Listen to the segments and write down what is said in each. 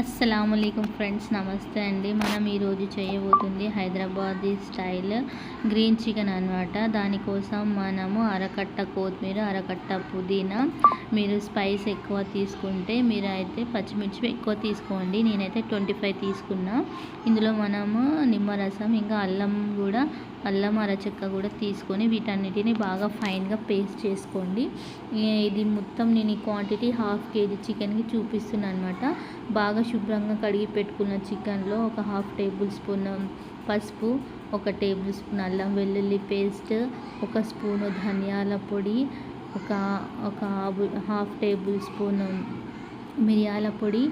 అస్సలాముఅలైకుం friends, నమస్తే అండి. మనం ఈరోజు చేయబోతుంది హైదరాబాదీ స్టైల్ గ్రీన్ చికెన్ అనమాట. దానికోసం మనము అరకట్ట కొత్తిమీర, అరకట్ట పుదీనా, మీరు స్పైస్ ఎక్కువ తీసుకుంటే మీరు అయితే పచ్చిమిర్చి ఎక్కువ తీసుకోండి. నేనైతే 25 తీసుకున్నా. ఇందులో మనము నిమ్మరసం, ఇంకా అల్లం అరచెక్క కూడా తీసుకొని వీటన్నిటిని బాగా ఫైన్గా పేస్ట్ చేసుకోండి. ఇది మొత్తం నేను ఈ క్వాంటిటీ 1/2 kg చికెన్కి చూపిస్తున్నాను అనమాట. బాగా శుభ్రంగా కడిగి పెట్టుకున్న చికెన్లో ఒక 1/2 టేబుల్ స్పూన్ పసుపు, 1 టేబుల్ స్పూన్ అల్లం వెల్లుల్లి పేస్ట్, 1 స్పూను ధనియాల పొడి, ఒక 1/2 టేబుల్ స్పూన్ మిరియాల పొడి,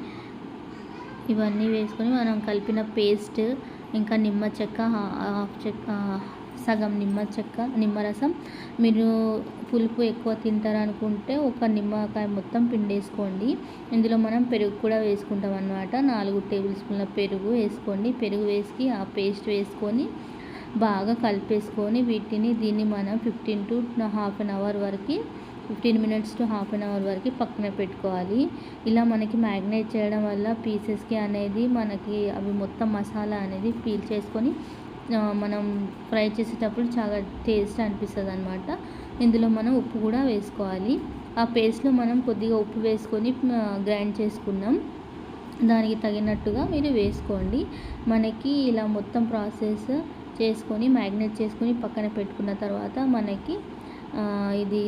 ఇవన్నీ వేసుకొని మనం కలిపిన పేస్ట్, ఇంకా నిమ్మ చెక్క, సగం నిమ్మరసం. మీరు పులుపు ఎక్కువ తింటారనుకుంటే ఒక నిమ్మకాయ మొత్తం పిండేసుకోండి. ఇందులో మనం పెరుగు కూడా వేసుకుంటాం అన్నమాట. 4 టేబుల్ స్పూన్ల పెరుగు వేసుకోండి. పెరుగు వేసి ఆ పేస్ట్ వేసుకొని బాగా కలిపేసుకొని దీన్ని మనం 15 to half an hour వరకు 15 minutes to half an hour వరకు పక్కన పెట్టుకోవాలి. ఇలా మనకి మ్యాగ్నేట్ చేయడం వల్ల పీసెస్కి అనేది మనకి అవి మొత్తం మసాలా అనేది పీల్ చేసుకొని మనం ఫ్రై చేసేటప్పుడు చాలా టేస్ట్ అనిపిస్తుంది అనమాట. ఇందులో మనం ఉప్పు కూడా వేసుకోవాలి. ఆ పేస్ట్లో మనం కొద్దిగా ఉప్పు వేసుకొని గ్రైండ్ చేసుకున్నాం. దానికి తగినట్టుగా మీరు వేసుకోండి. మనకి ఇలా మొత్తం ప్రాసెస్ చేసుకొని మ్యాగ్నేట్ చేసుకొని పక్కన పెట్టుకున్న తర్వాత మనకి ఇది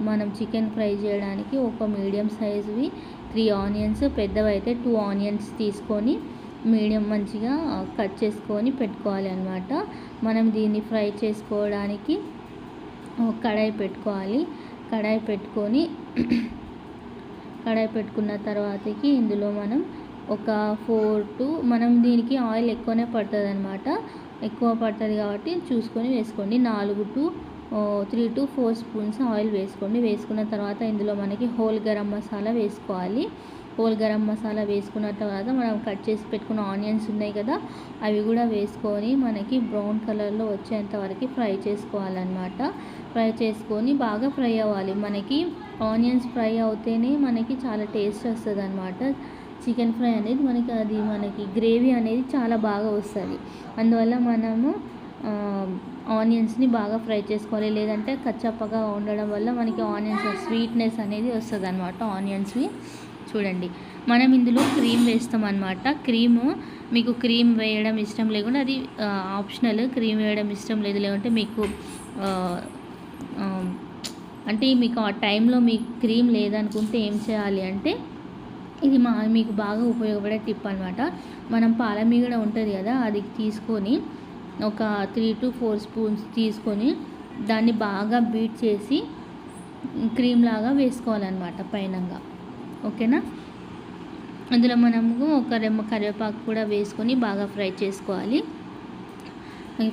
మనం చికెన్ ఫ్రై చేయడానికి ఒక మీడియం సైజువి 3 ఆనియన్స్, పెద్దవైతే 2 ఆనియన్స్ తీసుకొని మీడియం మంచిగా కట్ చేసుకొని పెట్టుకోవాలి అన్నమాట. మనం దీన్ని ఫ్రై చేసుకోవడానికి కడాయి పెట్టుకోవాలి. కడాయి పెట్టుకున్న తర్వాతకి ఇందులో మనం ఒక 4 మనం దీనికి ఆయిల్ ఎక్కువనే పడుతుంది అనమాట. ఎక్కువ పడుతుంది కాబట్టి చూసుకొని వేసుకోండి. 3 to 4 స్పూన్స్ ఆయిల్ వేసుకోండి. వేసుకున్న తర్వాత ఇందులో మనకి హోల్ గరం మసాలా వేసుకోవాలి. హోల్ గరం మసాలా వేసుకున్న తర్వాత మనం కట్ చేసి పెట్టుకున్న ఆనియన్స్ ఉన్నాయి కదా, అవి కూడా వేసుకొని మనకి బ్రౌన్ కలర్లో వచ్చేంత వరకు ఫ్రై చేసుకోవాలన్నమాట. ఫ్రై చేసుకొని బాగా ఫ్రై అవ్వాలి. మనకి ఆనియన్స్ ఫ్రై అవుతేనే మనకి చాలా టేస్ట్ వస్తుంది అనమాట. చికెన్ ఫ్రై అనేది మనకి గ్రేవీ అనేది చాలా బాగా వస్తుంది. అందువల్ల మనము ఆనియన్స్ని బాగా ఫ్రై చేసుకోవాలి. లేదంటే కచ్చప్పగా ఉండడం వల్ల మనకి ఆనియన్స్ స్వీట్నెస్ అనేది వస్తుంది అనమాట. ఆనియన్స్వి చూడండి. మనం ఇందులో క్రీమ్ వేస్తాం అనమాట. మీకు క్రీమ్ వేయడం ఇష్టం లేకుండా అది ఆప్షనల్. క్రీమ్ వేయడం ఇష్టం లేదంటే మీకు మీకు ఆ టైంలో మీకు క్రీమ్ లేదనుకుంటే ఏం చేయాలి అంటే, ఇది మీకు బాగా ఉపయోగపడే టిప్ అనమాట. మనం పాలమీగడ ఉంటుంది కదా, అది తీసుకొని ఒక 3 to 4 స్పూన్స్ తీసుకొని దాన్ని బాగా బీట్ చేసి క్రీమ్ లాగా వేసుకోవాలన్నమాట పైనంగా. ఓకేనా? అందులో మనము ఒక రెమ్మ కరివేపాకు కూడా వేసుకొని బాగా ఫ్రై చేసుకోవాలి.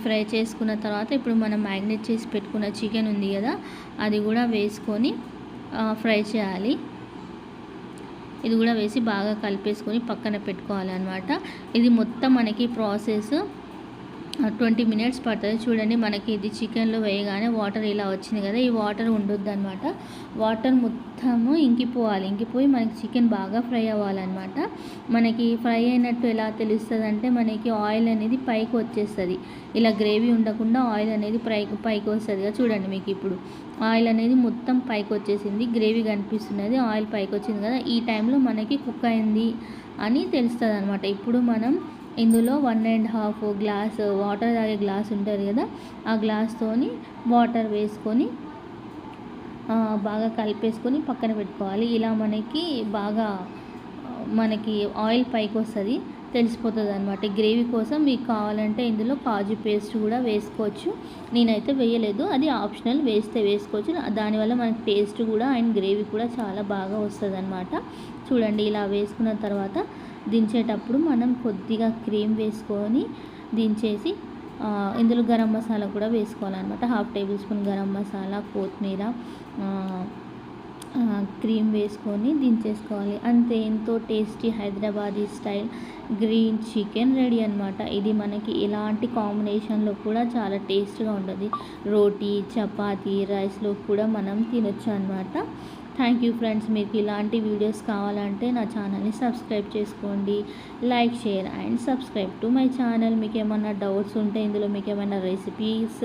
ఫ్రై చేసుకున్న తర్వాత ఇప్పుడు మనం మ్యాగ్నేట్ చేసి పెట్టుకున్న చికెన్ ఉంది కదా, అది కూడా వేసుకొని ఫ్రై చేయాలి. ఇది కూడా వేసి బాగా కలిపేసుకొని పక్కన పెట్టుకోవాలన్నమాట. ఇది మొత్తం మనకి ప్రాసెస్ 20 minutes పడుతుంది. చూడండి, మనకి ఇది చికెన్లో వేయగానే వాటర్ ఇలా వచ్చింది కదా, ఈ వాటర్ ఉండొద్దు అనమాట. వాటర్ మొత్తము ఇంకిపోయి మనకి చికెన్ బాగా ఫ్రై అవ్వాలన్నమాట. మనకి ఫ్రై అయినట్టు ఎలా తెలుస్తుంది అంటే, మనకి ఆయిల్ అనేది పైకి వచ్చేస్తుంది. ఇలా గ్రేవీ ఉండకుండా ఆయిల్ అనేది పైకి వస్తుంది కదా. చూడండి, మీకు ఇప్పుడు ఆయిల్ అనేది మొత్తం పైకి వచ్చేసింది, గ్రేవీ కనిపిస్తున్నది, ఆయిల్ పైకి వచ్చింది కదా. ఈ టైంలో మనకి కుక్ అయింది అని తెలుస్తుంది అనమాట. ఇప్పుడు మనం ఇందులో 1.5 గ్లాస్ వాటర్ తాగే గ్లాస్ ఉంటుంది కదా, ఆ గ్లాస్తోని వాటర్ వేసుకొని బాగా కలిపేసుకొని పక్కన పెట్టుకోవాలి. ఇలా మనకి ఆయిల్ పైకి వస్తుంది, తెలిసిపోతుంది అనమాట. గ్రేవీ కోసం మీకు కావాలంటే ఇందులో కాజు పేస్ట్ కూడా వేసుకోవచ్చు. నేనైతే వేయలేదు, అది ఆప్షనల్. వేస్తే వేసుకోవచ్చు. దానివల్ల మనకి టేస్ట్ కూడా అండ్ గ్రేవీ కూడా చాలా బాగా వస్తుంది అనమాట. చూడండి, ఇలా వేసుకున్న తర్వాత దించేటప్పుడు మనం కొద్దిగా క్రీమ్ వేసుకొని దించేసి ఇందులో గరం మసాలా కూడా వేసుకోవాలన్నమాట. 1/2 టేబుల్ స్పూన్ గరం మసాలా, కొత్తిమీర, క్రీమ్ వేసుకొని దించేసుకోవాలి. అంతే, ఎంతో tasty Hyderabadi style green chicken ready అనమాట. ఇది మనకి ఎలాంటి కాంబినేషన్లో కూడా చాలా టేస్ట్గా ఉంటుంది. రోటీ, చపాతీ, రైస్లో కూడా మనం తినొచ్చు అనమాట. Thank you friends. మీకు ఇలాంటి వీడియోస్ కావాలంటే నా ఛానల్ని సబ్స్క్రైబ్ చేసుకోండి. Like, share and subscribe to my channel. మీకు ఏమైనా డౌట్స్ ఉంటే, ఇందులో మీకు ఏమైనా రెసిపీస్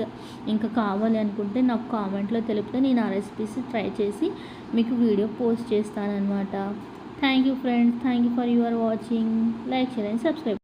ఇంకా కావాలి అనుకుంటే నాకు కామెంట్లో తెలిపితే నేను ఆ రెసిపీస్ ట్రై చేసి మీకు వీడియో పోస్ట్ చేస్తానన్నమాట. Thank you friends. Thank you for your watching. Like, share and subscribe.